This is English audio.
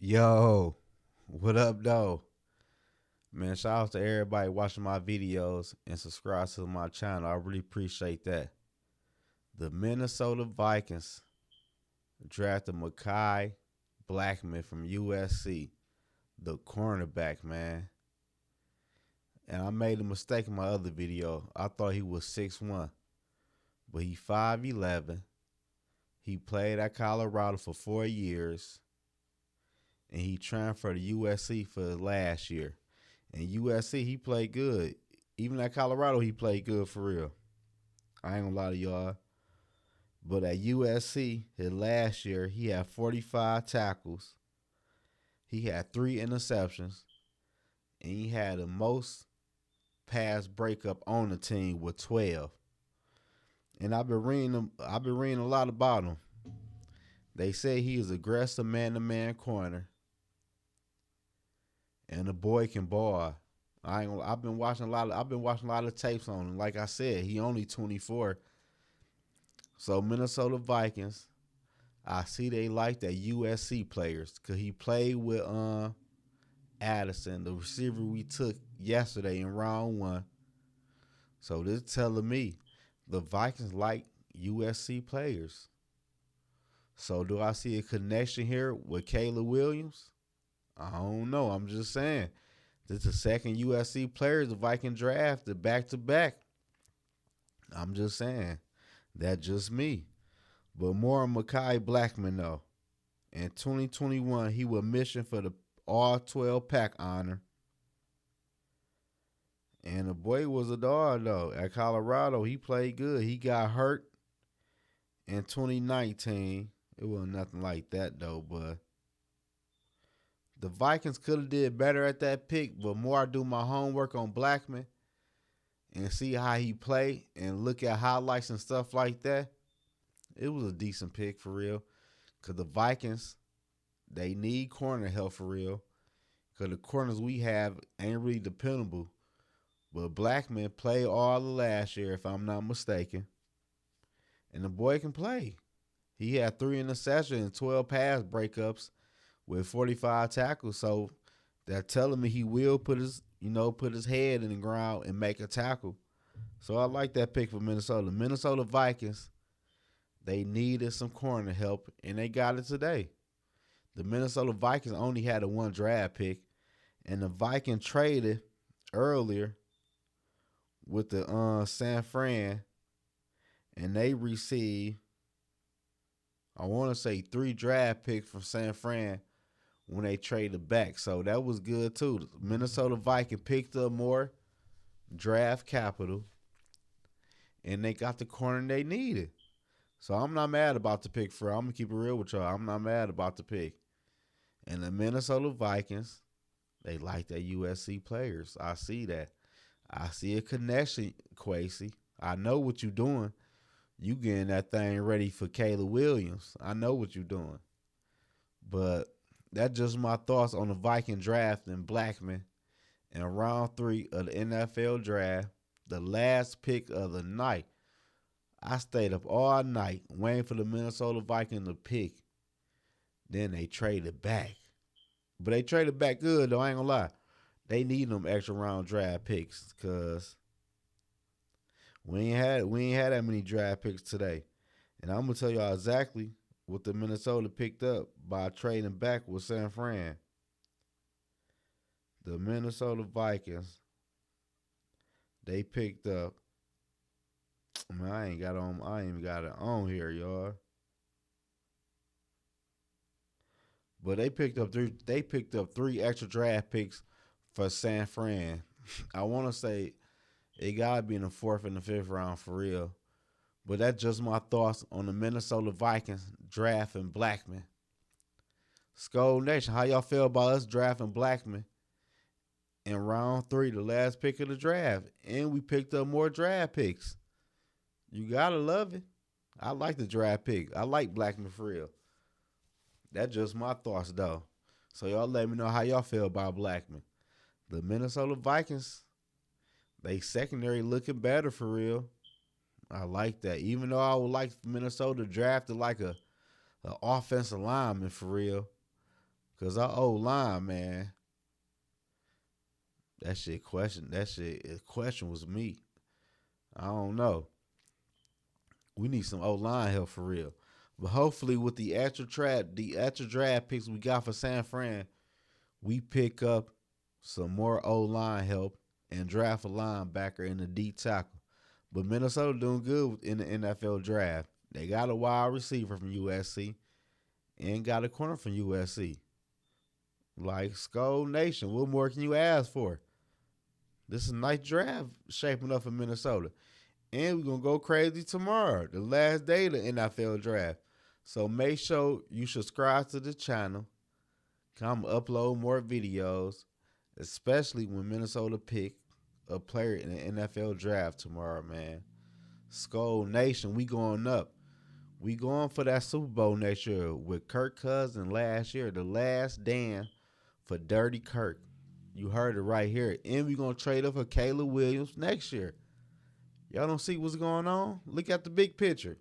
Yo, what up, though? Man, shout out to everybody watching my videos and subscribe to my channel. I really appreciate that. The Minnesota Vikings drafted Mekhi Blackmon from USC, the cornerback, man. And I made a mistake in my other video. I thought he was 6'1", but he 5'11". He played at Colorado for 4 years, and he transferred to USC for last year. And USC, he played good. Even at Colorado, he played good for real. I ain't gonna lie to y'all. But at USC, his last year, he had 45 tackles. He had 3 interceptions. And he had the most pass breakup on the team with 12. And I've been reading a lot about him. They say he is aggressive man-to-man corner. And the boy can ball. I've been watching a lot of tapes on him. Like I said, he only 24. So Minnesota Vikings, I see they like that USC players because he played with Addison, the receiver we took yesterday in round 1. So this telling me the Vikings like USC players. So do I see a connection here with Caleb Williams? I don't know. I'm just saying. This is the second USC player the Viking drafted back to back. I'm just saying. That's just me. But more on Mekhi Blackmon though. In 2021, he was mission for the All 12 pack honor. And the boy was a dog though. At Colorado, he played good. He got hurt in 2019. It wasn't nothing like that though, but the Vikings could have did better at that pick. But more I do my homework on Blackmon and see how he play and look at highlights and stuff like that, it was a decent pick for real. Cause the Vikings, they need corner help for real. Cause the corners we have ain't really dependable. But Blackmon played all the last year, if I'm not mistaken. And the boy can play. He had 3 interceptions and 12 pass breakups with 45 tackles. So they're telling me he will put his head in the ground and make a tackle. So I like that pick for Minnesota. Minnesota Vikings, they needed some corner help, and they got it today. The Minnesota Vikings only had a 1 draft pick, and the Vikings traded earlier with the San Fran, and they received, I want to say 3 draft picks from San Fran when they traded back. So that was good too. The Minnesota Vikings picked up more draft capital, and they got the corner they needed. So I'm not mad about the pick for. I'm gonna keep it real with y'all. I'm not mad about the pick. And the Minnesota Vikings, they like their USC players. I see that. I see a connection, Quasey. I know what you're doing. You getting that thing ready for Caleb Williams. I know what you're doing. But that's just my thoughts on the Viking draft and Blackmon in round 3 of the NFL draft, the last pick of the night. I stayed up all night waiting for the Minnesota Vikings to pick. Then they traded back. But they traded back good, though. I ain't gonna lie. They need them extra round draft picks because we ain't had that many draft picks today. And I'm gonna tell y'all exactly what the Minnesota picked up by trading back with San Fran. The Minnesota Vikings, they picked up. Man, I ain't even got it on here, y'all. But they picked up 3 extra draft picks for San Fran. I want to say it gotta be in the 4th and the 5th round for real. But that's just my thoughts on the Minnesota Vikings drafting Blackmon. Skull Nation, how y'all feel about us drafting Blackmon in round 3, the last pick of the draft? And we picked up more draft picks. You gotta love it. I like the draft pick. I like Blackmon for real. That's just my thoughts though. So y'all let me know how y'all feel about Blackmon. The Minnesota Vikings, they secondary looking better for real. I like that. Even though I would like Minnesota drafted like a offensive lineman for real. Cause our old line, man, question was me. I don't know. We need some old line help for real. But hopefully with the extra draft picks we got for San Fran, we pick up some more old line help and draft a linebacker in the D tackle. But Minnesota doing good in the NFL draft. They got a wide receiver from USC and got a corner from USC. Like Skull Nation, what more can you ask for? This is a nice draft shaping up for Minnesota. And we're going to go crazy tomorrow, the last day of the NFL draft. So make sure you subscribe to the channel. Come upload more videos, especially when Minnesota pick a player in the NFL draft tomorrow, man. Skull Nation, we going up. We going for that Super Bowl next year with Kirk Cousins last year, the last dance for Dirty Kirk. You heard it right here. And we going to trade up for Caleb Williams next year. Y'all don't see what's going on? Look at the big picture.